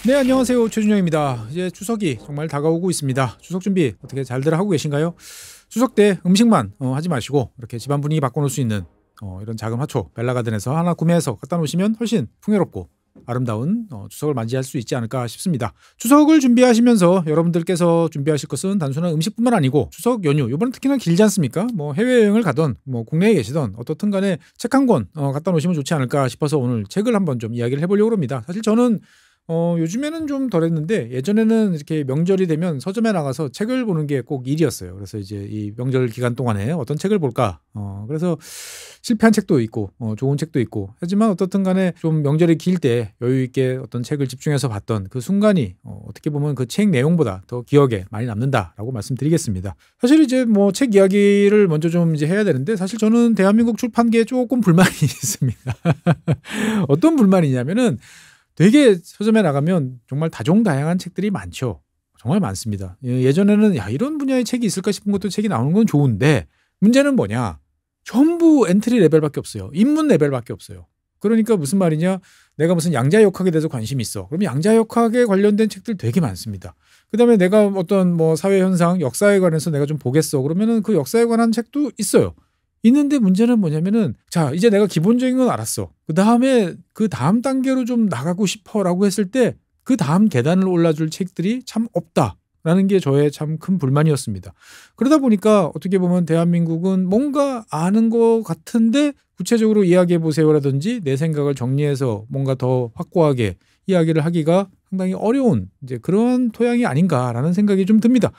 네, 안녕하세요. 최준영입니다. 이제 추석이 정말 다가오고 있습니다. 추석 준비 어떻게 잘들 하고 계신가요? 추석 때 음식만 하지 마시고 이렇게 집안 분위기 바꿔놓을 수 있는 이런 작은 화초 벨라가든에서 하나 구매해서 갖다 놓으시면 훨씬 풍요롭고 아름다운 추석을 맞이할 수 있지 않을까 싶습니다. 추석을 준비하시면서 여러분들께서 준비하실 것은 단순한 음식뿐만 아니고 추석 연휴, 이번엔 특히나 길지 않습니까? 뭐 해외여행을 가던 뭐 국내에 계시던 어떻든 간에 책 한 권 갖다 놓으시면 좋지 않을까 싶어서 오늘 책을 한번 좀 이야기를 해보려고 합니다. 사실 저는 요즘에는 좀 덜했는데 예전에는 이렇게 명절이 되면 서점에 나가서 책을 보는 게 꼭 일이었어요. 그래서 이제 이 명절 기간 동안에 어떤 책을 볼까? 그래서 실패한 책도 있고 좋은 책도 있고 하지만 어떻든 간에 좀 명절이 길 때 여유 있게 어떤 책을 집중해서 봤던 그 순간이 어떻게 보면 그 책 내용보다 더 기억에 많이 남는다라고 말씀드리겠습니다. 사실 이제 뭐 책 이야기를 먼저 좀 이제 해야 되는데 사실 저는 대한민국 출판계에 조금 불만이 있습니다. 어떤 불만이냐면은 되게 서점에 나가면 정말 다종다양한 책들이 많죠. 정말 많습니다. 예전에는 야 이런 분야의 책이 있을까 싶은 것도 책이 나오는 건 좋은데 문제는 뭐냐. 전부 엔트리 레벨밖에 없어요. 입문 레벨밖에 없어요. 그러니까 무슨 말이냐. 내가 무슨 양자역학에 대해서 관심이 있어. 그럼 양자역학에 관련된 책들 되게 많습니다. 그다음에 내가 어떤 뭐 사회현상, 역사에 관해서 내가 좀 보겠어. 그러면은 그 역사에 관한 책도 있어요. 있는데 문제는 뭐냐면은 자 이제 내가 기본적인 건 알았어. 그 다음 단계로 좀 나가고 싶어라고 했을 때 그 다음 계단을 올라줄 책들이 참 없다라는 게 저의 참 큰 불만이었습니다. 그러다 보니까 어떻게 보면 대한민국은 뭔가 아는 것 같은데 구체적으로 이야기해 보세요라든지 내 생각을 정리해서 뭔가 더 확고하게 이야기를 하기가 상당히 어려운 이제 그런 토양이 아닌가라는 생각이 좀 듭니다.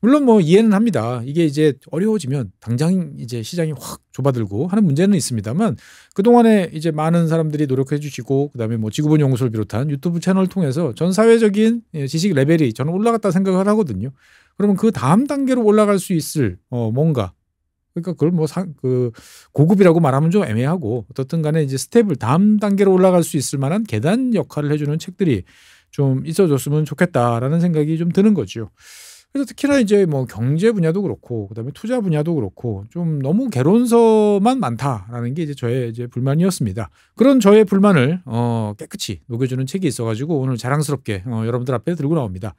물론 뭐 이해는 합니다. 이게 이제 어려워지면 당장 이제 시장이 확 좁아들고 하는 문제는 있습니다만 그동안에 이제 많은 사람들이 노력해 주시고 그다음에 뭐 지구본 연구소를 비롯한 유튜브 채널을 통해서 전 사회적인 지식 레벨이 저는 올라갔다 생각을 하거든요. 그러면 그 다음 단계로 올라갈 수 있을 뭔가 그러니까 그걸 뭐 그 고급이라고 말하면 좀 애매하고 어떻든 간에 이제 스텝을 다음 단계로 올라갈 수 있을 만한 계단 역할을 해주는 책들이 좀 있어줬으면 좋겠다라는 생각이 좀 드는 거죠. 그래서 특히나 이제 뭐 경제 분야도 그렇고 그다음에 투자 분야도 그렇고 좀 너무 개론서만 많다라는 게 이제 저의 이제 불만이었습니다. 그런 저의 불만을 깨끗이 녹여주는 책이 있어가지고 오늘 자랑스럽게 여러분들 앞에 들고 나옵니다.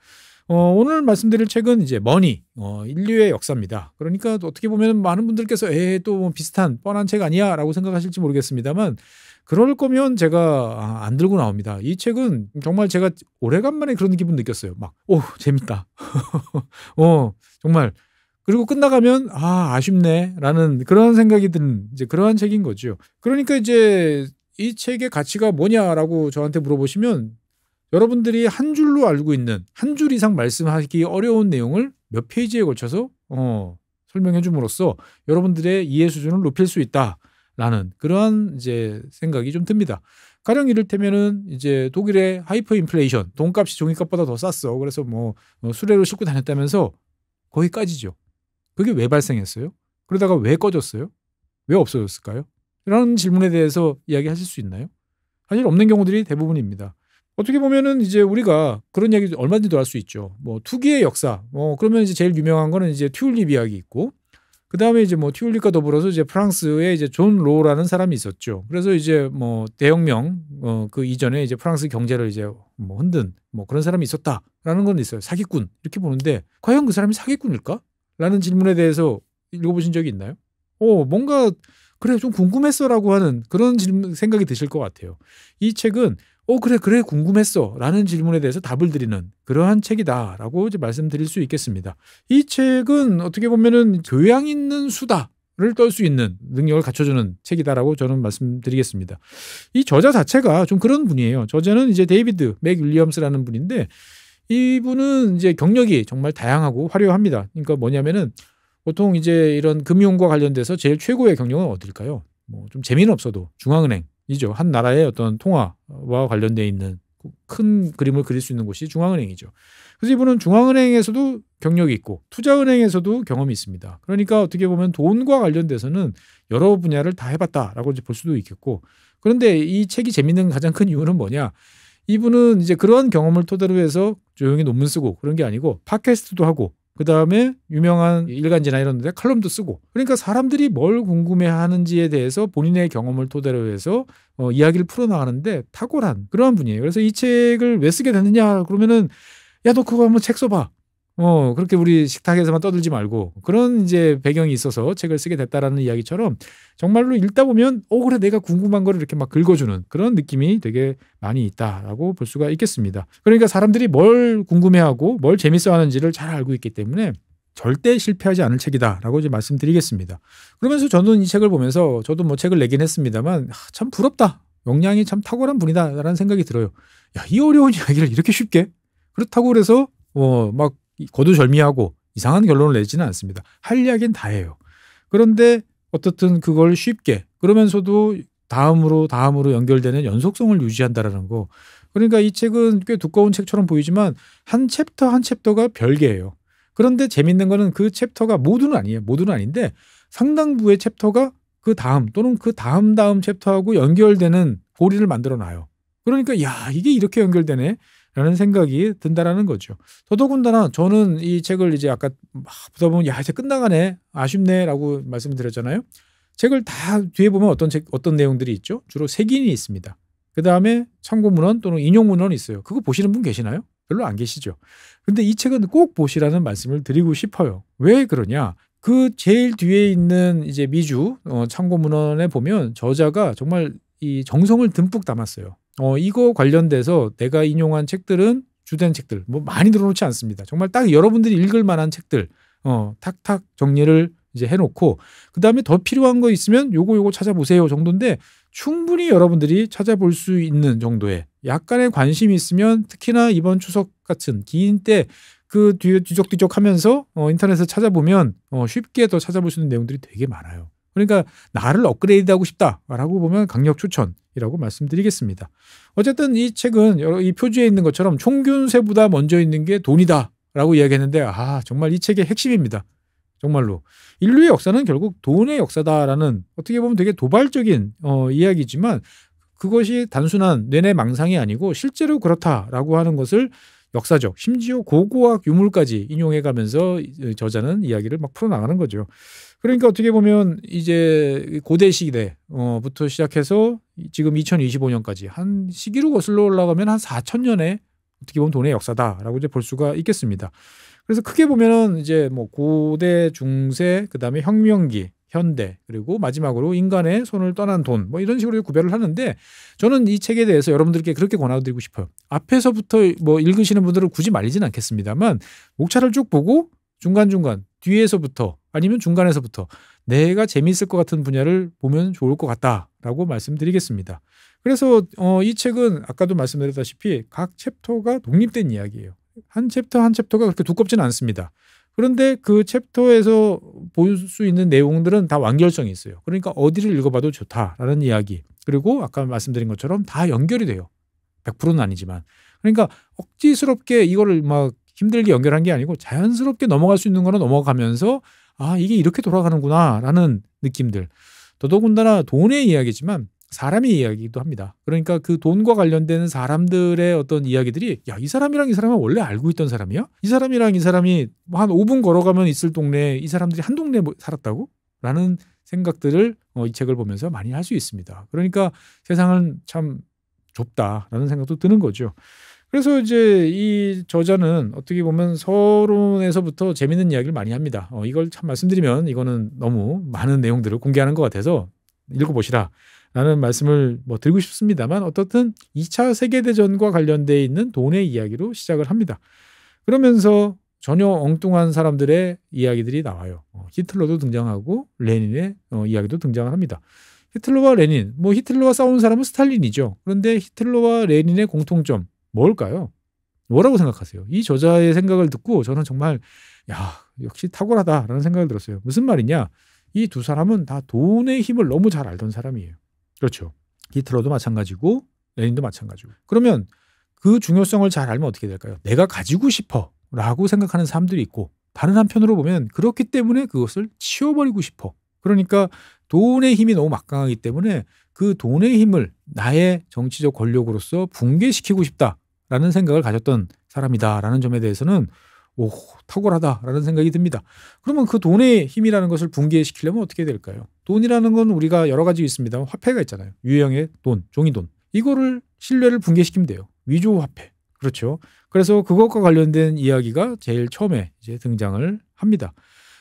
오늘 말씀드릴 책은 이제 머니, 인류의 역사입니다. 그러니까 어떻게 보면 많은 분들께서 또 비슷한 뻔한 책 아니야라고 생각하실지 모르겠습니다만 그럴 거면 제가 안 들고 나옵니다. 이 책은 정말 제가 오래간만에 그런 기분 느꼈어요. 막, 재밌다. 정말. 그리고 끝나가면 아쉽네라는 그런 생각이 드는 이제 그러한 책인 거죠. 그러니까 이제 이 책의 가치가 뭐냐라고 저한테 물어보시면 여러분들이 한 줄로 알고 있는 한 줄 이상 말씀하기 어려운 내용을 몇 페이지에 걸쳐서 설명해 줌으로써 여러분들의 이해 수준을 높일 수 있다라는 그러한 이제 생각이 좀 듭니다. 가령 이를테면은 이제 독일의 하이퍼 인플레이션, 돈값이 종이값보다 더 쌌어. 그래서 뭐 수레로 싣고 다녔다면서 거기까지죠. 그게 왜 발생했어요? 그러다가 왜 꺼졌어요? 왜 없어졌을까요? 이런 질문에 대해서 이야기하실 수 있나요? 사실 없는 경우들이 대부분입니다. 어떻게 보면은 이제 우리가 그런 이야기 얼마든지 할 수 있죠. 뭐 투기의 역사. 그러면 이제 제일 유명한 거는 이제 튤립 이야기 있고 그다음에 이제 뭐 튤립과 더불어서 이제 프랑스에 이제 존 로라는 사람이 있었죠. 그래서 이제 뭐 대혁명 그 이전에 이제 프랑스 경제를 이제 뭐 흔든 뭐 그런 사람이 있었다라는 건 있어요. 사기꾼 이렇게 보는데 과연 그 사람이 사기꾼일까? 라는 질문에 대해서 읽어보신 적이 있나요? 뭔가 그래 좀 궁금했어라고 하는 그런 생각이 드실 것 같아요. 이 책은 그래 궁금했어 라는 질문에 대해서 답을 드리는 그러한 책이다라고 이제 말씀드릴 수 있겠습니다. 이 책은 어떻게 보면은 교양 있는 수다를 떨 수 있는 능력을 갖춰주는 책이다라고 저는 말씀드리겠습니다. 이 저자 자체가 좀 그런 분이에요. 저자는 이제 데이비드 맥 윌리엄스라는 분인데 이분은 이제 경력이 정말 다양하고 화려합니다. 그러니까 뭐냐면은 보통 이제 이런 금융과 관련돼서 제일 최고의 경력은 어딜까요? 뭐 좀 재미는 없어도 중앙은행이죠. 한 나라의 어떤 통화와 관련돼 있는 큰 그림을 그릴 수 있는 곳이 중앙은행이죠. 그래서 이분은 중앙은행에서도 경력이 있고 투자은행에서도 경험이 있습니다. 그러니까 어떻게 보면 돈과 관련돼서는 여러 분야를 다 해봤다라고 이제 볼 수도 있겠고 그런데 이 책이 재밌는 가장 큰 이유는 뭐냐? 이분은 이제 그런 경험을 토대로 해서 조용히 논문 쓰고 그런 게 아니고 팟캐스트도 하고 그다음에 유명한 일간지나 이런 데 칼럼도 쓰고 그러니까 사람들이 뭘 궁금해하는지에 대해서 본인의 경험을 토대로 해서 이야기를 풀어나가는데 탁월한 그러한 분이에요. 그래서 이 책을 왜 쓰게 됐느냐 그러면은 야 너 그거 한번 책 써봐. 그렇게 우리 식탁에서만 떠들지 말고 그런 이제 배경이 있어서 책을 쓰게 됐다라는 이야기처럼 정말로 읽다 보면 그래 내가 궁금한 거를 이렇게 막 긁어주는 그런 느낌이 되게 많이 있다라고 볼 수가 있겠습니다. 그러니까 사람들이 뭘 궁금해하고 뭘 재밌어하는지를 잘 알고 있기 때문에 절대 실패하지 않을 책이다라고 이제 말씀드리겠습니다. 그러면서 저는 이 책을 보면서 저도 뭐 책을 내긴 했습니다만 참 부럽다. 역량이 참 탁월한 분이다라는 생각이 들어요. 야, 이 어려운 이야기를 이렇게 쉽게 그렇다고 그래서 막 거두절미하고 이상한 결론을 내지는 않습니다. 할 이야기는 다 해요. 그런데 어떻든 그걸 쉽게 그러면서도 다음으로 연결되는 연속성을 유지한다라는 거. 그러니까 이 책은 꽤 두꺼운 책처럼 보이지만 한 챕터 한 챕터가 별개예요. 그런데 재밌는 거는 그 챕터가 모두는 아니에요. 모두는 아닌데 상당부의 챕터가 그 다음 또는 그 다음 챕터하고 연결되는 고리를 만들어 놔요. 그러니까 야 이게 이렇게 연결되네. 라는 생각이 든다라는 거죠. 더더군다나 저는 이 책을 이제 아까 보다 보면 야 이제 끝나가네 아쉽네라고 말씀드렸잖아요. 책을 다 뒤에 보면 어떤 내용들이 있죠. 주로 색인이 있습니다. 그 다음에 참고문헌 또는 인용문헌이 있어요. 그거 보시는 분 계시나요? 별로 안 계시죠. 근데 이 책은 꼭 보시라는 말씀을 드리고 싶어요. 왜 그러냐? 그 제일 뒤에 있는 이제 미주 참고문헌에 보면 저자가 정말 이 정성을 듬뿍 담았어요. 이거 관련돼서 내가 인용한 책들은 주된 책들 뭐 많이 들어놓지 않습니다. 정말 딱 여러분들이 읽을 만한 책들 탁탁 정리를 이제 해놓고 그 다음에 더 필요한 거 있으면 요거 찾아보세요 정도인데 충분히 여러분들이 찾아볼 수 있는 정도의 약간의 관심이 있으면 특히나 이번 추석 같은 긴 때 그 뒤에 뒤적뒤적 하면서 인터넷에서 찾아보면 쉽게 더 찾아볼 수 있는 내용들이 되게 많아요. 그러니까 나를 업그레이드하고 싶다라고 보면 강력 추천이라고 말씀드리겠습니다. 어쨌든 이 책은 이 표지에 있는 것처럼 총균세보다 먼저 있는 게 돈이다라고 이야기했는데 정말 이 책의 핵심입니다. 정말로 인류의 역사는 결국 돈의 역사다라는 어떻게 보면 되게 도발적인 이야기지만 그것이 단순한 뇌내 망상이 아니고 실제로 그렇다라고 하는 것을 역사적 심지어 고고학 유물까지 인용해가면서 저자는 이야기를 막 풀어나가는 거죠. 그러니까 어떻게 보면 이제 고대 시대부터 시작해서 지금 2025년까지 한 시기로 거슬러 올라가면 한 4,000년의 어떻게 보면 돈의 역사다라고 이제 볼 수가 있겠습니다. 그래서 크게 보면은 이제 뭐 고대, 중세, 그다음에 혁명기, 현대, 그리고 마지막으로 인간의 손을 떠난 돈, 뭐 이런 식으로 구별을 하는데 저는 이 책에 대해서 여러분들께 그렇게 권하드리고 싶어요. 앞에서부터 뭐 읽으시는 분들은 굳이 말리진 않겠습니다만 목차를 쭉 보고 중간중간 뒤에서부터 아니면 중간에서부터 내가 재미있을 것 같은 분야를 보면 좋을 것 같다라고 말씀드리겠습니다. 그래서 이 책은 아까도 말씀드렸다시피 각 챕터가 독립된 이야기예요. 한 챕터 한 챕터가 그렇게 두껍지는 않습니다. 그런데 그 챕터에서 볼 수 있는 내용들은 다 완결성이 있어요. 그러니까 어디를 읽어봐도 좋다라는 이야기. 그리고 아까 말씀드린 것처럼 다 연결이 돼요. 100%는 아니지만. 그러니까 억지스럽게 이거를 막 힘들게 연결한 게 아니고 자연스럽게 넘어갈 수 있는 거는 넘어가면서 이게 이렇게 돌아가는구나라는 느낌들. 더더군다나 돈의 이야기지만 사람의 이야기도 합니다. 그러니까 그 돈과 관련된 사람들의 어떤 이야기들이 이 사람이랑 이 사람은 원래 알고 있던 사람이야? 이 사람이랑 이 사람이 한 5분 걸어가면 있을 동네에 이 사람들이 한 동네에 살았다고? 라는 생각들을 이 책을 보면서 많이 할 수 있습니다. 그러니까 세상은 참 좁다라는 생각도 드는 거죠. 그래서 이제 이 저자는 어떻게 보면 서론에서부터 재밌는 이야기를 많이 합니다. 이걸 참 말씀드리면 이거는 너무 많은 내용들을 공개하는 것 같아서 읽어보시라 라는 말씀을 드리고 싶습니다만 어떻든 2차 세계대전과 관련되어 있는 돈의 이야기로 시작을 합니다. 그러면서 전혀 엉뚱한 사람들의 이야기들이 나와요. 히틀러도 등장하고 레닌의 이야기도 등장을 합니다. 히틀러와 레닌, 히틀러와 싸운 사람은 스탈린이죠. 그런데 히틀러와 레닌의 공통점 뭘까요? 뭐라고 생각하세요? 이 저자의 생각을 듣고 저는 정말 역시 탁월하다라는 생각을 들었어요. 무슨 말이냐? 이 두 사람은 다 돈의 힘을 너무 잘 알던 사람이에요. 그렇죠. 히틀러도 마찬가지고 레닌도 마찬가지고. 그러면 그 중요성을 잘 알면 어떻게 될까요? 내가 가지고 싶어 라고 생각하는 사람들이 있고 다른 한편으로 보면 그렇기 때문에 그것을 치워버리고 싶어. 그러니까 돈의 힘이 너무 막강하기 때문에 그 돈의 힘을 나의 정치적 권력으로서 붕괴시키고 싶다라는 생각을 가졌던 사람이다라는 점에 대해서는 오, 탁월하다라는 생각이 듭니다. 그러면 그 돈의 힘이라는 것을 붕괴시키려면 어떻게 될까요? 돈이라는 건 우리가 여러 가지 있습니다. 화폐가 있잖아요. 유형의 돈, 종이돈. 이거를 신뢰를 붕괴시키면 돼요. 위조화폐. 그렇죠. 그래서 그것과 관련된 이야기가 제일 처음에 이제 등장을 합니다.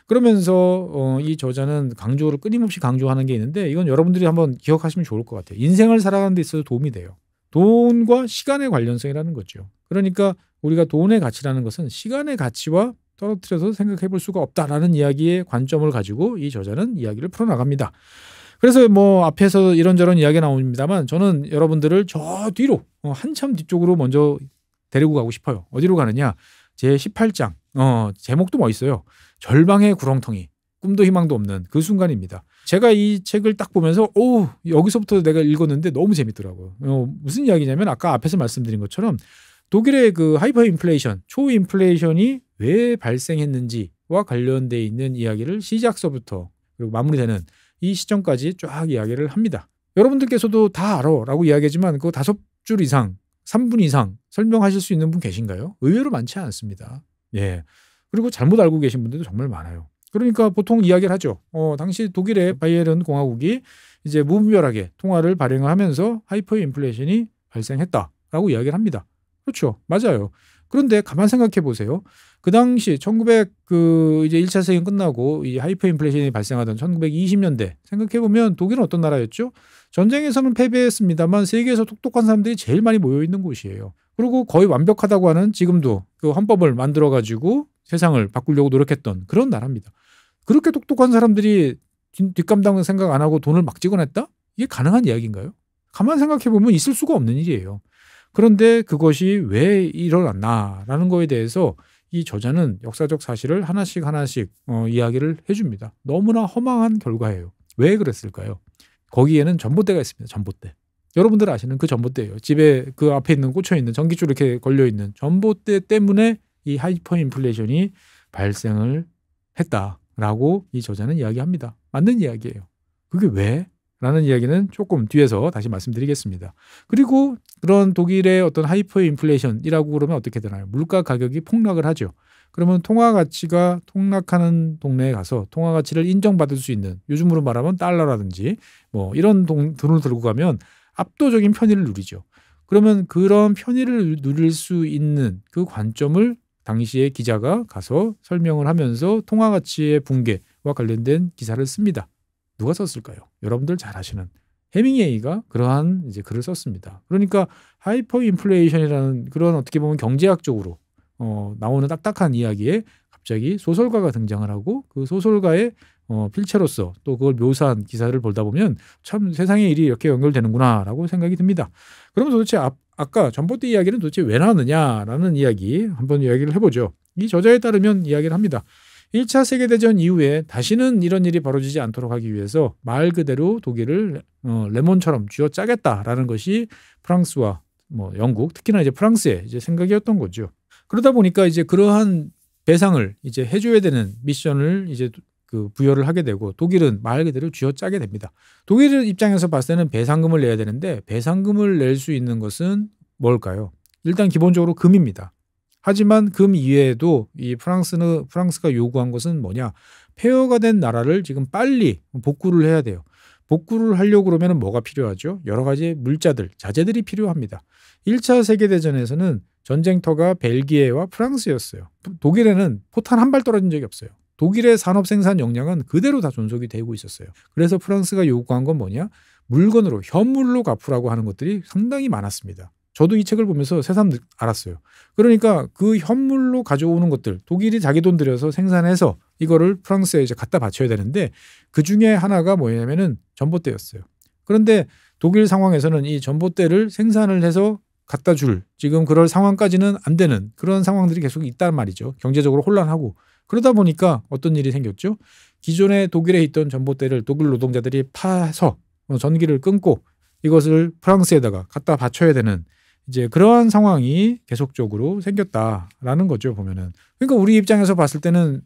그러면서 이 저자는 강조를 끊임없이 강조하는 게 있는데 이건 여러분들이 한번 기억하시면 좋을 것 같아요. 인생을 살아가는 데 있어서 도움이 돼요. 돈과 시간의 관련성이라는 거죠. 그러니까 우리가 돈의 가치라는 것은 시간의 가치와 떨어뜨려서 생각해 볼 수가 없다라는 이야기의 관점을 가지고 이 저자는 이야기를 풀어나갑니다. 그래서 뭐 앞에서 이런저런 이야기가 나옵니다만 저는 여러분들을 저 뒤로 한참 뒤쪽으로 먼저 데리고 가고 싶어요. 어디로 가느냐? 제 18장 제목도 멋있어요. 절방의 구렁텅이, 꿈도 희망도 없는 그 순간입니다. 제가 이 책을 딱 보면서 여기서부터 내가 읽었는데 너무 재밌더라고요. 무슨 이야기냐면 아까 앞에서 말씀드린 것처럼 독일의 그 하이퍼 인플레이션, 초인플레이션이 왜 발생했는지와 관련돼 있는 이야기를 시작서부터 그리고 마무리되는 이 시점까지 쫙 이야기를 합니다. 여러분들께서도 다 알아라고 이야기하지만 그 5줄 이상, 3분 이상 설명하실 수 있는 분 계신가요? 의외로 많지 않습니다. 예. 그리고 잘못 알고 계신 분들도 정말 많아요. 그러니까 보통 이야기를 하죠. 당시 독일의 바이에른 공화국이 이제 무분별하게 통화를 발행을 하면서 하이퍼 인플레이션이 발생했다라고 이야기를 합니다. 그렇죠. 맞아요. 그런데 가만 생각해 보세요. 그 당시 1900 이제 1차 세계가 끝나고 이 하이퍼 인플레이션이 발생하던 1920년대 생각해 보면 독일은 어떤 나라였죠? 전쟁에서는 패배했습니다만 세계에서 똑똑한 사람들이 제일 많이 모여 있는 곳이에요. 그리고 거의 완벽하다고 하는 지금도 그 헌법을 만들어 가지고 세상을 바꾸려고 노력했던 그런 나라입니다. 그렇게 똑똑한 사람들이 뒷감당 생각 안 하고 돈을 막 찍어냈다? 이게 가능한 이야기인가요? 가만 생각해 보면 있을 수가 없는 일이에요. 그런데 그것이 왜 일어났나라는 거에 대해서 이 저자는 역사적 사실을 하나씩 이야기를 해줍니다. 너무나 허망한 결과예요. 왜 그랬을까요? 거기에는 전봇대가 있습니다. 전봇대. 여러분들 아시는 그 전봇대예요. 집에 그 앞에 있는 꽂혀 있는 전기줄 이렇게 걸려 있는 전봇대 때문에 이 하이퍼 인플레이션이 발생을 했다라고 이 저자는 이야기합니다. 맞는 이야기예요. 그게 왜? 라는 이야기는 조금 뒤에서 다시 말씀드리겠습니다. 그리고 그런 독일의 어떤 하이퍼 인플레이션이라고 그러면 어떻게 되나요? 물가 가격이 폭락을 하죠. 그러면 통화 가치가 폭락하는 동네에 가서 통화 가치를 인정받을 수 있는 요즘으로 말하면 달러라든지 뭐 이런 돈을 들고 가면 압도적인 편의를 누리죠. 그러면 그런 편의를 누릴 수 있는 그 관점을 당시에 기자가 가서 설명을 하면서 통화 가치의 붕괴와 관련된 기사를 씁니다. 누가 썼을까요? 여러분들 잘 아시는 해밍웨이가 그러한 이제 글을 썼습니다. 그러니까 하이퍼 인플레이션이라는 그런 어떻게 보면 경제학적으로 나오는 딱딱한 이야기에 갑자기 소설가가 등장을 하고 그 소설가의 필체로서 또 그걸 묘사한 기사를 보다 보면 참 세상의 일이 이렇게 연결되는구나라고 생각이 듭니다. 그러면 도대체 아까 전봇대 이야기는 도대체 왜 나왔느냐라는 이야기 한번 이야기를 해보죠. 이 저자에 따르면 이야기를 합니다. 1차 세계대전 이후에 다시는 이런 일이 벌어지지 않도록 하기 위해서 말 그대로 독일을 레몬처럼 쥐어짜겠다라는 것이 프랑스와 뭐 영국, 특히나 이제 프랑스의 이제 생각이었던 거죠. 그러다 보니까 이제 그러한 배상을 이제 해줘야 되는 미션을 이제 그 부여를 하게 되고 독일은 말 그대로 쥐어짜게 됩니다. 독일 입장에서 봤을 때는 배상금을 내야 되는데 배상금을 낼 수 있는 것은 뭘까요? 일단 기본적으로 금입니다. 하지만 금 이외에도 이 프랑스가 요구한 것은 뭐냐? 폐허가 된 나라를 지금 빨리 복구를 해야 돼요. 복구를 하려고 그러면 뭐가 필요하죠? 여러 가지 물자들, 자재들이 필요합니다. 1차 세계대전에서는 전쟁터가 벨기에와 프랑스였어요. 독일에는 포탄 한 발 떨어진 적이 없어요. 독일의 산업 생산 역량은 그대로 다 존속이 되고 있었어요. 그래서 프랑스가 요구한 건 뭐냐? 물건으로, 현물로 갚으라고 하는 것들이 상당히 많았습니다. 저도 이 책을 보면서 새삼 알았어요. 그러니까 그 현물로 가져오는 것들, 독일이 자기 돈 들여서 생산해서 이거를 프랑스에 이제 갖다 바쳐야 되는데 그 중에 하나가 뭐냐면은 전봇대였어요. 그런데 독일 상황에서는 이 전봇대를 생산을 해서 갖다 줄 지금 그럴 상황까지는 안 되는 그런 상황들이 계속 있단 말이죠. 경제적으로 혼란하고. 그러다 보니까 어떤 일이 생겼죠? 기존에 독일에 있던 전봇대를 독일 노동자들이 파서 전기를 끊고 이것을 프랑스에다가 갖다 바쳐야 되는 이제 그러한 상황이 계속적으로 생겼다라는 거죠, 보면은. 그러니까 우리 입장에서 봤을 때는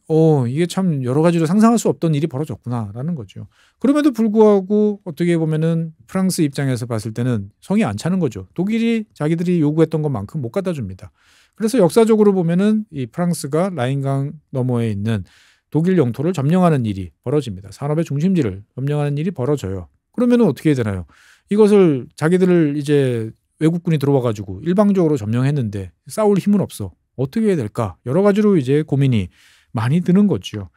이게 참 여러 가지로 상상할 수 없던 일이 벌어졌구나라는 거죠. 그럼에도 불구하고 어떻게 보면은 프랑스 입장에서 봤을 때는 성이 안 차는 거죠. 독일이 자기들이 요구했던 것만큼 못 갖다 줍니다. 그래서 역사적으로 보면은 이 프랑스가 라인강 너머에 있는 독일 영토를 점령하는 일이 벌어집니다. 산업의 중심지를 점령하는 일이 벌어져요. 그러면은 어떻게 해야 되나요? 이것을 자기들을 이제 외국군이 들어와 가지고 일방적으로 점령했는데 싸울 힘은 없어. 어떻게 해야 될까? 여러 가지로 이제 고민이 많이 드는 거죠.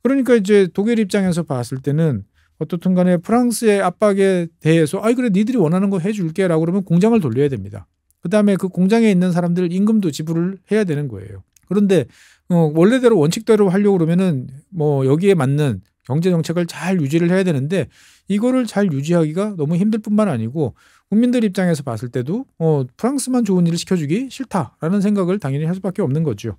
그러니까 이제 독일 입장에서 봤을 때는 어떻든 간에 프랑스의 압박에 대해서 그래 니들이 원하는 거 해줄게라고 그러면 공장을 돌려야 됩니다. 그다음에 그 공장에 있는 사람들 임금도 지불을 해야 되는 거예요. 그런데 원래대로 원칙대로 하려고 그러면은 뭐 여기에 맞는 경제 정책을 잘 유지를 해야 되는데 이거를 잘 유지하기가 너무 힘들 뿐만 아니고 국민들 입장에서 봤을 때도 프랑스만 좋은 일을 시켜주기 싫다라는 생각을 당연히 할 수밖에 없는 거죠.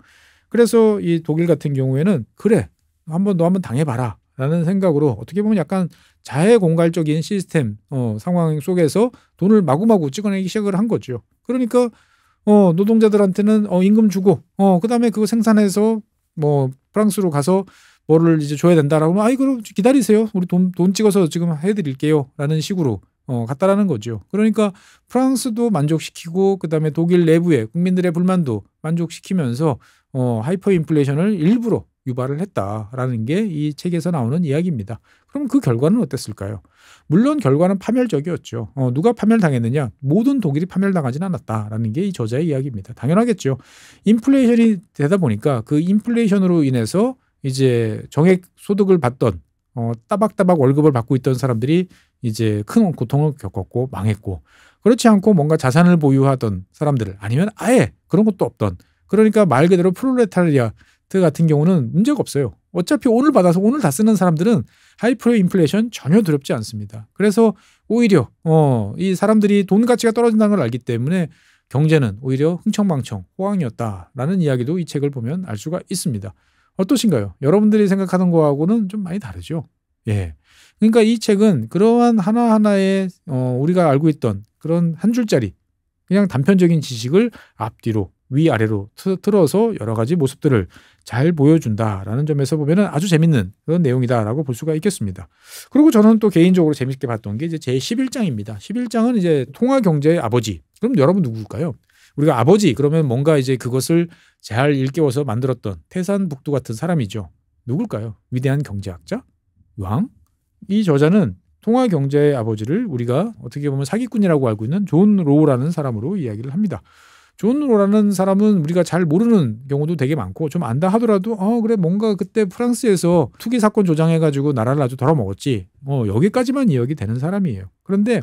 그래서 이 독일 같은 경우에는 그래 너 한번 당해봐라 라는 생각으로 어떻게 보면 약간 자해공갈적인 시스템 상황 속에서 돈을 마구마구 찍어내기 시작을 한 거죠. 그러니까 노동자들한테는 임금 주고 그다음에 그거 생산해서 뭐 프랑스로 가서 뭐를 이제 줘야 된다라고 하면 그럼 기다리세요. 우리 돈 찍어서 지금 해드릴게요 라는 식으로 갔다라는 거죠. 그러니까 프랑스도 만족시키고 그다음에 독일 내부의 국민들의 불만도 만족시키면서 하이퍼 인플레이션을 일부러 유발을 했다라는 게 이 책에서 나오는 이야기입니다. 그럼 그 결과는 어땠을까요? 물론 결과는 파멸적이었죠. 누가 파멸당했느냐? 모든 독일이 파멸당하지는 않았다라는 게 이 저자의 이야기입니다. 당연하겠죠. 인플레이션이 되다 보니까 그 인플레이션으로 인해서 이제 정액 소득을 받던 따박따박 월급을 받고 있던 사람들이 이제 큰 고통을 겪었고 망했고 그렇지 않고 뭔가 자산을 보유하던 사람들 아니면 아예 그런 것도 없던 그러니까 말 그대로 프롤레타리아트 같은 경우는 문제가 없어요. 어차피 오늘 받아서 오늘 다 쓰는 사람들은 하이퍼 인플레이션 전혀 두렵지 않습니다. 그래서 오히려 이 사람들이 돈 가치가 떨어진다는 걸 알기 때문에 경제는 오히려 흥청망청 호황이었다라는 이야기도 이 책을 보면 알 수가 있습니다. 어떠신가요? 여러분들이 생각하는 거하고는 좀 많이 다르죠. 예. 그러니까 이 책은 그러한 하나하나의 우리가 알고 있던 그런 한 줄짜리 그냥 단편적인 지식을 앞뒤로 위아래로 틀어서 여러 가지 모습들을 잘 보여준다라는 점에서 보면은 아주 재밌는 그런 내용이다라고 볼 수가 있겠습니다. 그리고 저는 또 개인적으로 재밌게 봤던 게 이제 제 11장입니다. 11장은 이제 통화 경제의 아버지. 그럼 여러분 누굴까요? 우리가 아버지 그러면 뭔가 이제 그것을 잘 일깨워서 만들었던 태산북두 같은 사람이죠. 누굴까요? 위대한 경제학자? 왕? 이 저자는 통화 경제의 아버지를 우리가 어떻게 보면 사기꾼이라고 알고 있는 존 로우라는 사람으로 이야기를 합니다. 존 로우라는 사람은 우리가 잘 모르는 경우도 되게 많고 좀 안다 하더라도 그래 뭔가 그때 프랑스에서 투기 사건 조장해가지고 나라를 아주 덜어먹었지 여기까지만 이야기 되는 사람이에요. 그런데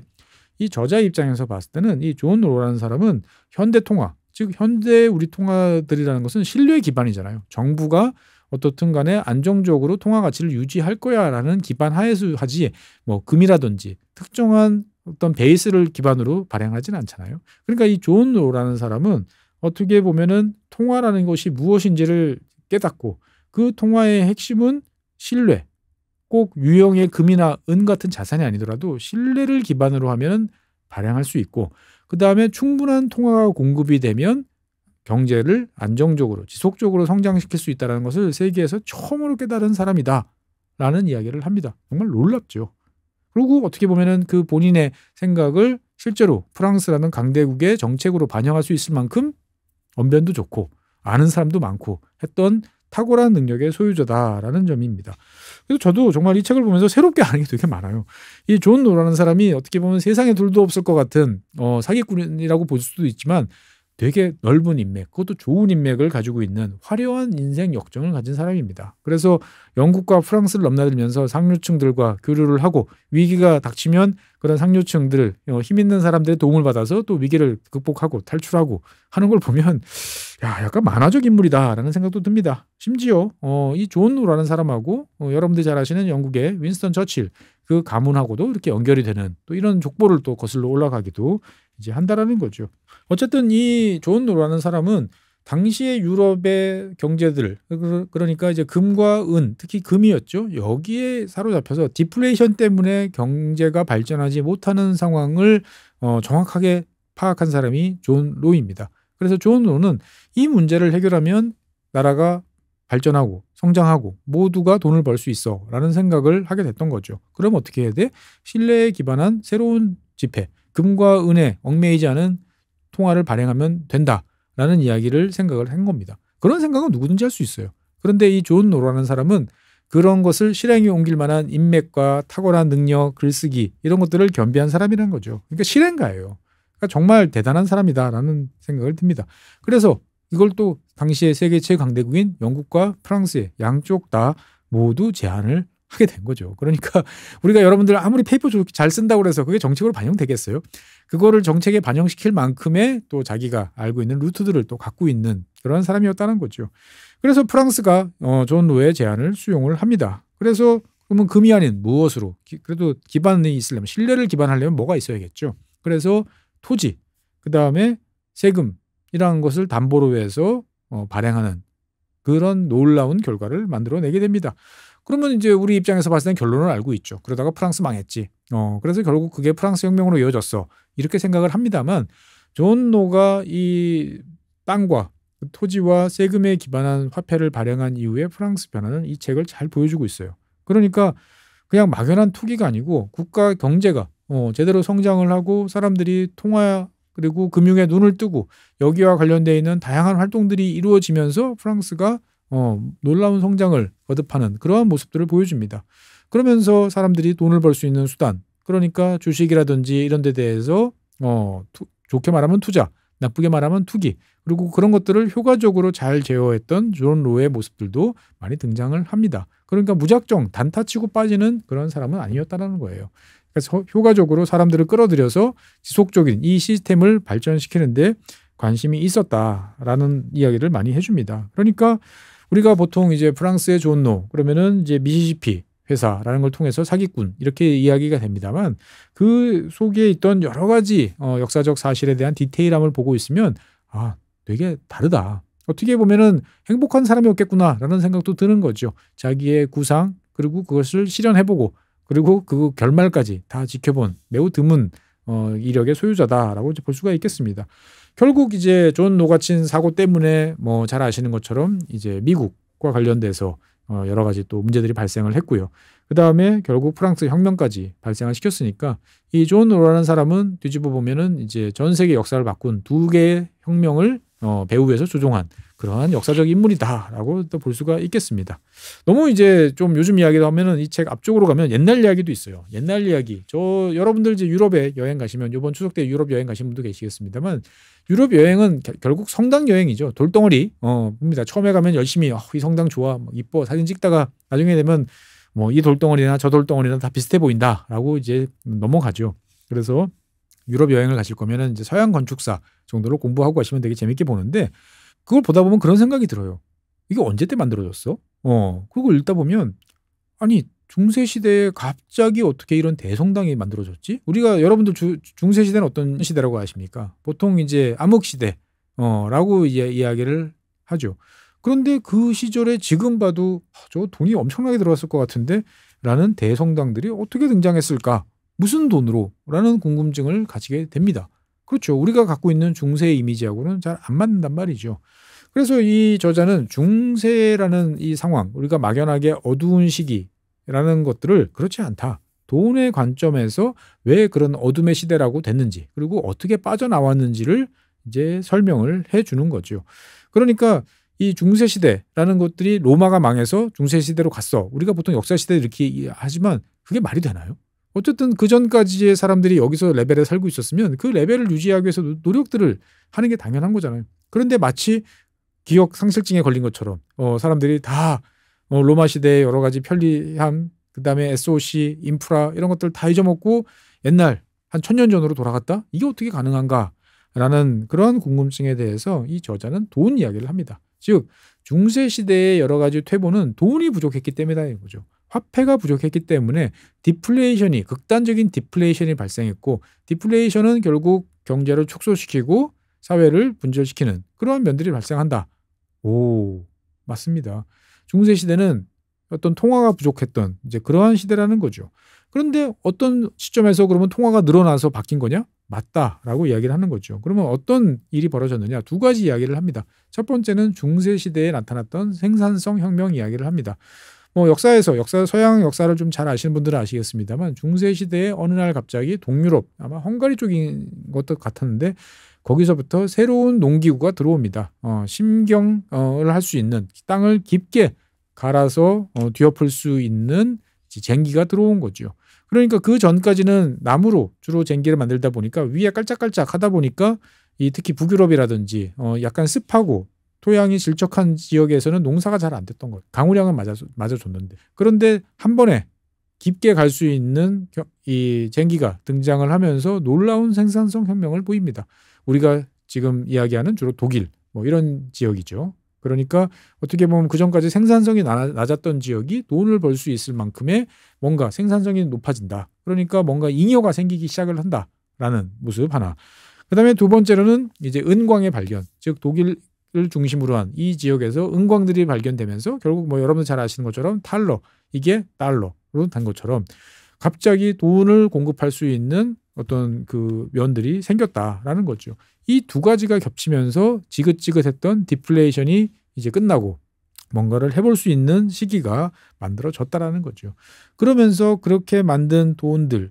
이 저자 입장에서 봤을 때는 이 존 로우라는 사람은 현대 통화, 즉 현대 우리 통화들이라는 것은 신뢰 기반이잖아요. 정부가 어떻든 간에 안정적으로 통화 가치를 유지할 거야라는 기반 하에서 하지 뭐 금이라든지 특정한 어떤 베이스를 기반으로 발행하지는 않잖아요. 그러니까 이 존 로우라는 사람은 어떻게 보면은 통화라는 것이 무엇인지를 깨닫고 그 통화의 핵심은 신뢰. 꼭 유형의 금이나 은 같은 자산이 아니더라도 신뢰를 기반으로 하면 발행할 수 있고 그다음에 충분한 통화가 공급이 되면 경제를 안정적으로 지속적으로 성장시킬 수 있다는 것을 세계에서 처음으로 깨달은 사람이다라는 이야기를 합니다. 정말 놀랍죠. 그리고 어떻게 보면은 그 본인의 생각을 실제로 프랑스라는 강대국의 정책으로 반영할 수 있을 만큼 언변도 좋고 아는 사람도 많고 했던 탁월한 능력의 소유자다라는 점입니다. 그래서 저도 정말 이 책을 보면서 새롭게 아는 게 되게 많아요. 이 존 로우라는 사람이 어떻게 보면 세상에 둘도 없을 것 같은 사기꾼이라고 볼 수도 있지만 되게 넓은 인맥, 그것도 좋은 인맥을 가지고 있는 화려한 인생 역정을 가진 사람입니다. 그래서 영국과 프랑스를 넘나들면서 상류층들과 교류를 하고 위기가 닥치면 그런 상류층들, 힘 있는 사람들의 도움을 받아서 또 위기를 극복하고 탈출하고 하는 걸 보면 약간 만화적 인물이다라는 생각도 듭니다. 심지어 이 존 로우라는 사람하고 여러분들이 잘 아시는 영국의 윈스턴 처칠 그 가문하고도 이렇게 연결이 되는 또 이런 족보를 또 거슬러 올라가기도 이제 한다라는 거죠. 어쨌든 이 존 로우라는 사람은 당시의 유럽의 경제들 그러니까 이제 금과 은 특히 금이었죠. 여기에 사로잡혀서 디플레이션 때문에 경제가 발전하지 못하는 상황을 정확하게 파악한 사람이 존 로입니다. 그래서 존 로는 이 문제를 해결하면 나라가 발전하고 성장하고 모두가 돈을 벌 수 있어 라는 생각을 하게 됐던 거죠. 그럼 어떻게 해야 돼? 신뢰에 기반한 새로운 지폐, 금과 은에 얽매이지 않은 통화를 발행하면 된다라는 이야기를 생각을 한 겁니다. 그런 생각은 누구든지 할 수 있어요. 그런데 이 존 로라는 사람은 그런 것을 실행에 옮길 만한 인맥과 탁월한 능력, 글쓰기 이런 것들을 겸비한 사람이라는 거죠. 그러니까 실행가예요. 그러니까 정말 대단한 사람이다라는 생각을 듭니다. 그래서 이걸 또 당시의 세계 최강대국인 영국과 프랑스의 양쪽 다 모두 제안을 하게 된 거죠. 그러니까 우리가 여러분들 아무리 페이퍼 잘 쓴다고 해서 그게 정책으로 반영되겠어요? 그거를 정책에 반영시킬 만큼의 또 자기가 알고 있는 루트들을 또 갖고 있는 그런 사람이었다는 거죠. 그래서 프랑스가 존 로의 제안을 수용을 합니다. 그래서 그러면 금이 아닌 무엇으로 그래도 기반이 있으려면 신뢰를 기반하려면 뭐가 있어야겠죠. 그래서 토지, 그다음에 세금이라는 것을 담보로 해서 발행하는 그런 놀라운 결과를 만들어내게 됩니다. 그러면 이제 우리 입장에서 봤을 땐 결론을 알고 있죠. 그러다가 프랑스 망했지. 그래서 결국 그게 프랑스 혁명으로 이어졌어. 이렇게 생각을 합니다만 존 로가 이 땅과 토지와 세금에 기반한 화폐를 발행한 이후에 프랑스 변화는 이 책을 잘 보여주고 있어요. 그러니까 그냥 막연한 투기가 아니고 국가 경제가 제대로 성장을 하고 사람들이 통화 그리고 금융에 눈을 뜨고 여기와 관련되어 있는 다양한 활동들이 이루어지면서 프랑스가 놀라운 성장을 거듭하는 그러한 모습들을 보여줍니다. 그러면서 사람들이 돈을 벌 수 있는 수단, 그러니까 주식이라든지 이런 데 대해서 좋게 말하면 투자, 나쁘게 말하면 투기, 그리고 그런 것들을 효과적으로 잘 제어했던 존 로의 모습들도 많이 등장을 합니다. 그러니까 무작정 단타치고 빠지는 그런 사람은 아니었다는 거예요. 그래서 효과적으로 사람들을 끌어들여서 지속적인 이 시스템을 발전시키는데 관심이 있었다라는 이야기를 많이 해줍니다. 그러니까 우리가 보통 이제 프랑스의 존 로 그러면은 이제 미시시피 회사라는 걸 통해서 사기꾼 이렇게 이야기가 됩니다만 그 속에 있던 여러 가지 역사적 사실에 대한 디테일함을 보고 있으면 되게 다르다. 어떻게 보면은 행복한 사람이었겠구나라는 생각도 드는 거죠. 자기의 구상 그리고 그것을 실현해보고 그리고 그 결말까지 다 지켜본 매우 드문 이력의 소유자다라고 볼 수가 있겠습니다. 결국 이제 존 로가 친 사고 때문에 뭐 잘 아시는 것처럼 이제 미국과 관련돼서 여러 가지 또 문제들이 발생을 했고요. 그 다음에 결국 프랑스 혁명까지 발생을 시켰으니까 이 존 로라는 사람은 뒤집어 보면은 이제 전 세계 역사를 바꾼 두 개의 혁명을 배후에서 조종한 그러한 역사적 인물이다라고 또 볼 수가 있겠습니다. 너무 이제 좀 요즘 이야기도 하면은 이 책 앞쪽으로 가면 옛날 이야기도 있어요. 옛날 이야기. 여러분들 이제 유럽에 여행 가시면 이번 추석 때 유럽 여행 가신 분도 계시겠습니다만 유럽 여행은 결국 성당 여행이죠. 돌덩어리. 봅니다. 처음에 가면 열심히 이 성당 좋아, 이뻐 사진 찍다가 나중에 되면 뭐 이 돌덩어리나 저 돌덩어리나 다 비슷해 보인다라고 이제 넘어가죠. 그래서 유럽 여행을 가실 거면은 이제 서양 건축사 정도로 공부하고 가시면 되게 재밌게 보는데 그걸 보다 보면 그런 생각이 들어요. 이게 언제 때 만들어졌어? 그리고 읽다 보면 아니 중세 시대에 갑자기 어떻게 이런 대성당이 만들어졌지? 우리가 여러분들 중세 시대는 어떤 시대라고 아십니까? 보통 이제 암흑 시대라고 이제 이야기를 하죠. 그런데 그 시절에 지금 봐도 저 돈이 엄청나게 들어갔을 것 같은데 라는 대성당들이 어떻게 등장했을까? 무슨 돈으로? 라는 궁금증을 가지게 됩니다. 그렇죠. 우리가 갖고 있는 중세의 이미지하고는 잘 안 맞는단 말이죠. 그래서 이 저자는 중세라는 이 상황, 우리가 막연하게 어두운 시기라는 것들을 그렇지 않다. 돈의 관점에서 왜 그런 어둠의 시대라고 됐는지, 그리고 어떻게 빠져나왔는지를 이제 설명을 해 주는 거죠. 그러니까 이 중세 시대라는 것들이 로마가 망해서 중세 시대로 갔어. 우리가 보통 역사 시대 이렇게 하지만 그게 말이 되나요? 어쨌든 그 전까지의 사람들이 여기서 레벨에 살고 있었으면 그 레벨을 유지하기 위해서 노력들을 하는 게 당연한 거잖아요. 그런데 마치 기억 상실증에 걸린 것처럼 사람들이 다 로마 시대의 여러 가지 편리함, 그다음에 SOC, 인프라 이런 것들 다 잊어먹고 옛날 한 1000년 전으로 돌아갔다? 이게 어떻게 가능한가라는 그런 궁금증에 대해서 이 저자는 돈 이야기를 합니다. 즉 중세 시대의 여러 가지 퇴보는 돈이 부족했기 때문이라는 거죠. 화폐가 부족했기 때문에 디플레이션이 극단적인 디플레이션이 발생했고 디플레이션은 결국 경제를 축소시키고 사회를 분절시키는 그러한 면들이 발생한다. 오, 맞습니다. 중세 시대는 어떤 통화가 부족했던 이제 그러한 시대라는 거죠. 그런데 어떤 시점에서 그러면 통화가 늘어나서 바뀐 거냐? 맞다라고 이야기를 하는 거죠. 그러면 어떤 일이 벌어졌느냐? 두 가지 이야기를 합니다. 첫 번째는 중세 시대에 나타났던 생산성 혁명 이야기를 합니다. 뭐 서양 역사를 좀 잘 아시는 분들은 아시겠습니다만 중세 시대에 어느 날 갑자기 동유럽 아마 헝가리 쪽인 것도 같았는데 거기서부터 새로운 농기구가 들어옵니다. 심경을 할 수 있는 땅을 깊게 갈아서 뒤엎을 수 있는 쟁기가 들어온 거죠. 그러니까 그 전까지는 나무로 주로 쟁기를 만들다 보니까 위에 깔짝깔짝 하다 보니까 특히 북유럽이라든지 약간 습하고 토양이 질척한 지역에서는 농사가 잘 안 됐던 거예요. 강우량은 맞아줬는데. 그런데 한 번에 깊게 갈 수 있는 이 쟁기가 등장을 하면서 놀라운 생산성 혁명을 보입니다. 우리가 지금 이야기하는 주로 독일 뭐 이런 지역이죠. 그러니까 어떻게 보면 그전까지 생산성이 낮았던 지역이 돈을 벌 수 있을 만큼의 뭔가 생산성이 높아진다. 그러니까 뭔가 잉여가 생기기 시작을 한다라는 모습 하나. 그다음에 두 번째로는 이제 은광의 발견, 즉 독일을 중심으로 한 이 지역에서 은광들이 발견되면서 결국 뭐 여러분들 잘 아시는 것처럼 탈러, 이게 달러로 된 것처럼 갑자기 돈을 공급할 수 있는 어떤 그 면들이 생겼다라는 거죠. 이 두 가지가 겹치면서 지긋지긋했던 디플레이션이 이제 끝나고 뭔가를 해볼 수 있는 시기가 만들어졌다라는 거죠. 그러면서 그렇게 만든 돈들을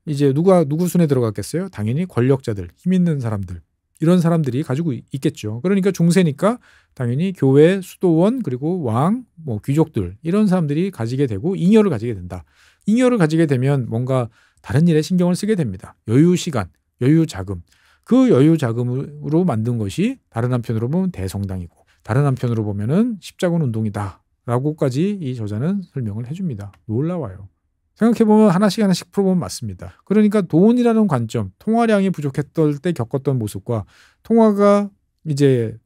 이제 누구 손에 들어갔겠어요? 당연히 권력자들, 힘 있는 사람들. 이런 사람들이 가지고 있겠죠. 그러니까 중세니까 당연히 교회, 수도원, 그리고 왕, 뭐 귀족들 이런 사람들이 가지게 되고 잉여를 가지게 된다. 잉여를 가지게 되면 뭔가 다른 일에 신경을 쓰게 됩니다. 여유 시간, 여유 자금. 그 여유 자금으로 만든 것이 다른 한편으로 보면 대성당이고 다른 한편으로 보면은 십자군 운동이다라고까지 이 저자는 설명을 해줍니다. 놀라워요. 생각해보면 하나씩 풀어보면 맞습니다. 그러니까 돈이라는 관점, 통화량이 부족했을 때 겪었던 모습과 통화가 이제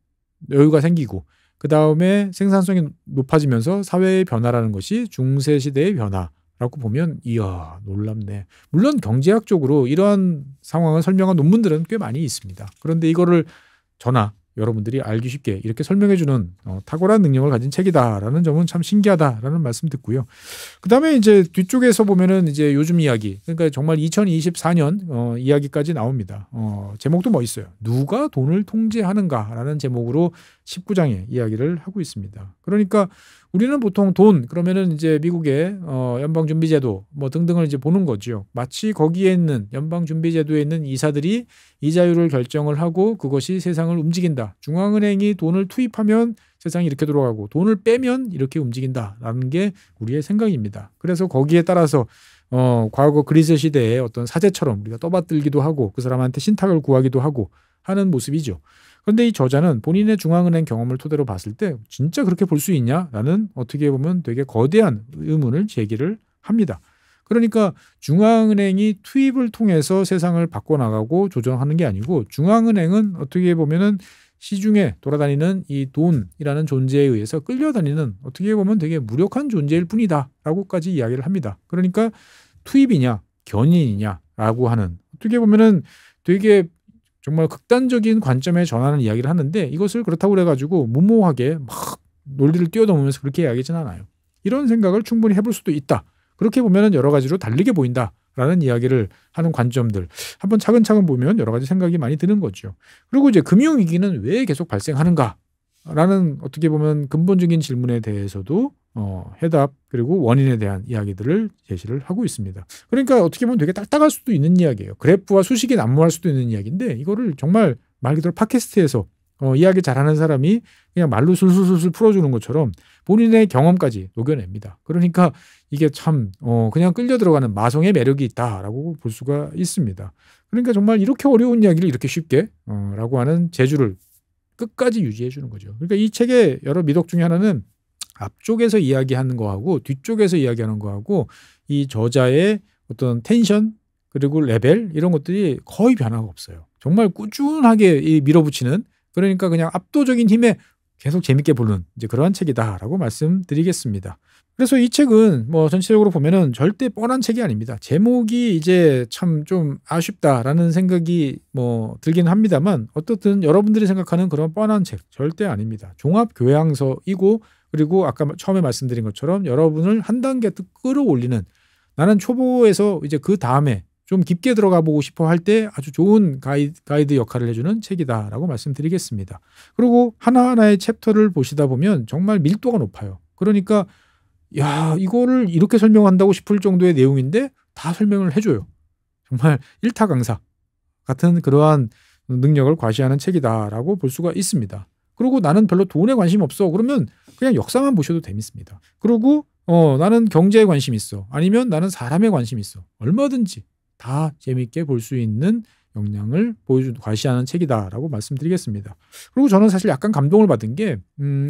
여유가 생기고 그 다음에 생산성이 높아지면서 사회의 변화라는 것이 중세 시대의 변화라고 보면 이야 놀랍네. 물론 경제학적으로 이러한 상황을 설명한 논문들은 꽤 많이 있습니다. 그런데 이거를 저나 여러분들이 알기 쉽게 이렇게 설명해주는 탁월한 능력을 가진 책이다라는 점은 참 신기하다라는 말씀 듣고요. 그 다음에 이제 뒤쪽에서 보면은 이제 요즘 이야기, 그러니까 정말 2024년 이야기까지 나옵니다. 제목도 멋있어요. 누가 돈을 통제하는가라는 제목으로 19장의 이야기를 하고 있습니다. 그러니까 우리는 보통 돈 그러면은 이제 미국의 연방준비제도 뭐 등등을 이제 보는 거죠. 마치 거기에 있는 연방준비제도에 있는 이사들이 이자율을 결정을 하고 그것이 세상을 움직인다. 중앙은행이 돈을 투입하면 세상이 이렇게 돌아가고 돈을 빼면 이렇게 움직인다라는 게 우리의 생각입니다. 그래서 거기에 따라서 과거 그리스 시대의 어떤 사제처럼 우리가 떠받들기도 하고 그 사람한테 신탁을 구하기도 하고 하는 모습이죠. 그런데 이 저자는 본인의 중앙은행 경험을 토대로 봤을 때 진짜 그렇게 볼 수 있냐라는 어떻게 보면 되게 거대한 의문을 제기를 합니다. 그러니까 중앙은행이 투입을 통해서 세상을 바꿔나가고 조정하는 게 아니고 중앙은행은 어떻게 보면은 시중에 돌아다니는 이 돈이라는 존재에 의해서 끌려다니는 어떻게 보면 되게 무력한 존재일 뿐이다라고까지 이야기를 합니다. 그러니까 투입이냐 견인이냐라고 하는 어떻게 보면은 되게 정말 극단적인 관점에 전하는 이야기를 하는데 이것을 그렇다고 그래가지고 무모하게 막 논리를 뛰어넘으면서 그렇게 이야기하진 않아요. 이런 생각을 충분히 해볼 수도 있다. 그렇게 보면은 여러 가지로 다르게 보인다라는 이야기를 하는 관점들 한번 차근차근 보면 여러 가지 생각이 많이 드는 거죠. 그리고 이제 금융위기는 왜 계속 발생하는가라는 어떻게 보면 근본적인 질문에 대해서도 해답 그리고 원인에 대한 이야기들을 제시를 하고 있습니다. 그러니까 어떻게 보면 되게 딱딱할 수도 있는 이야기예요. 그래프와 수식이 난무할 수도 있는 이야기인데 이거를 정말 말 그대로 팟캐스트에서 이야기 잘하는 사람이 그냥 말로 술술술술 풀어주는 것처럼 본인의 경험까지 녹여냅니다. 그러니까 이게 참 그냥 끌려 들어가는 마성의 매력이 있다라고 볼 수가 있습니다. 그러니까 정말 이렇게 어려운 이야기를 이렇게 쉽게 라고 하는 재주를 끝까지 유지해 주는 거죠. 그러니까 이 책의 여러 미덕 중에 하나는 앞쪽에서 이야기하는 거하고 뒤쪽에서 이야기하는 거하고 이 저자의 어떤 텐션 그리고 레벨 이런 것들이 거의 변화가 없어요. 정말 꾸준하게 밀어붙이는 그러니까 그냥 압도적인 힘에 계속 재밌게 보는 이제 그러한 책이다라고 말씀드리겠습니다. 그래서 이 책은 뭐 전체적으로 보면은 절대 뻔한 책이 아닙니다. 제목이 이제 참 좀 아쉽다라는 생각이 뭐 들긴 합니다만 어떻든 여러분들이 생각하는 그런 뻔한 책 절대 아닙니다. 종합 교양서이고 그리고 아까 처음에 말씀드린 것처럼 여러분을 한 단계 끌어올리는 나는 초보에서 이제 그 다음에 좀 깊게 들어가 보고 싶어 할 때 아주 좋은 가이드 역할을 해주는 책이다라고 말씀드리겠습니다. 그리고 하나하나의 챕터를 보시다 보면 정말 밀도가 높아요. 그러니까 야, 이거를 이렇게 설명한다고 싶을 정도의 내용인데 다 설명을 해줘요. 정말 일타 강사 같은 그러한 능력을 과시하는 책이다라고 볼 수가 있습니다. 그리고 나는 별로 돈에 관심 없어. 그러면 그냥 역사만 보셔도 재밌습니다. 그리고 나는 경제에 관심 있어. 아니면 나는 사람에 관심 있어. 얼마든지 다 재밌게 볼 수 있는 역량을 과시하는 책이다라고 말씀드리겠습니다. 그리고 저는 사실 약간 감동을 받은 게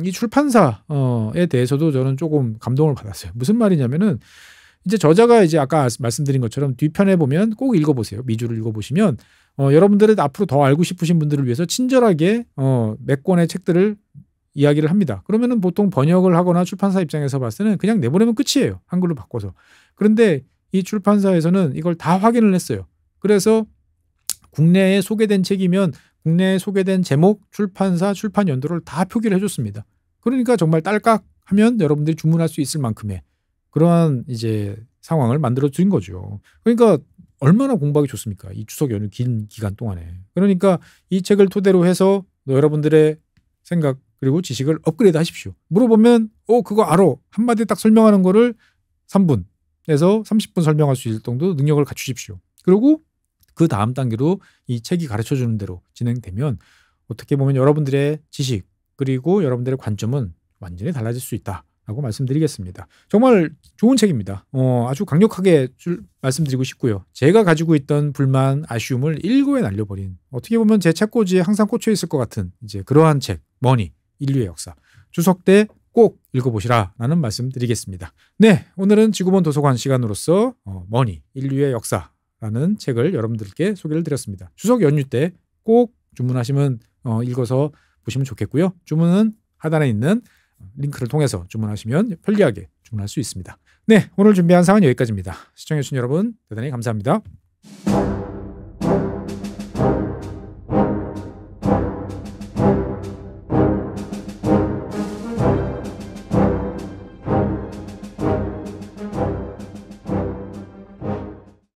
이 출판사에 대해서도 저는 조금 감동을 받았어요. 무슨 말이냐면은 이제 저자가 이제 아까 말씀드린 것처럼 뒤편에 보면 꼭 읽어보세요. 미주를 읽어보시면 여러분들은 앞으로 더 알고 싶으신 분들을 위해서 친절하게 몇 권의 책들을 이야기를 합니다. 그러면은 보통 번역을 하거나 출판사 입장에서 봤을 때는 그냥 내보내면 끝이에요. 한글로 바꿔서. 그런데 이 출판사에서는 이걸 다 확인을 했어요. 그래서 국내에 소개된 책이면 국내에 소개된 제목, 출판사, 출판 연도를 다 표기를 해줬습니다. 그러니까 정말 딸깍 하면 여러분들이 주문할 수 있을 만큼의 그러한 이제 상황을 만들어 드린 거죠. 그러니까 얼마나 공부하기 좋습니까? 이 추석 연휴 긴 기간 동안에. 그러니까 이 책을 토대로 해서 여러분들의 생각 그리고 지식을 업그레이드 하십시오. 물어보면 그거 알아. 한마디 딱 설명하는 거를 3분에서 30분 설명할 수 있을 정도 능력을 갖추십시오. 그리고 그 다음 단계로 이 책이 가르쳐주는 대로 진행되면 어떻게 보면 여러분들의 지식 그리고 여러분들의 관점은 완전히 달라질 수 있다라고 말씀드리겠습니다. 정말 좋은 책입니다. 아주 강력하게 말씀드리고 싶고요. 제가 가지고 있던 불만, 아쉬움을 일고에 날려버린 어떻게 보면 제 책꽂이에 항상 꽂혀 있을 것 같은 이제 그러한 책, 머니, 인류의 역사. 추석 때 꼭 읽어보시라라는 말씀드리겠습니다. 네, 오늘은 지구본 도서관 시간으로서 머니, 인류의 역사 라는 책을 여러분들께 소개를 드렸습니다. 추석 연휴 때 꼭 주문하시면 읽어서 보시면 좋겠고요. 주문은 하단에 있는 링크를 통해서 주문하시면 편리하게 주문할 수 있습니다. 네, 오늘 준비한 사항은 여기까지입니다. 시청해주신 여러분 대단히 감사합니다.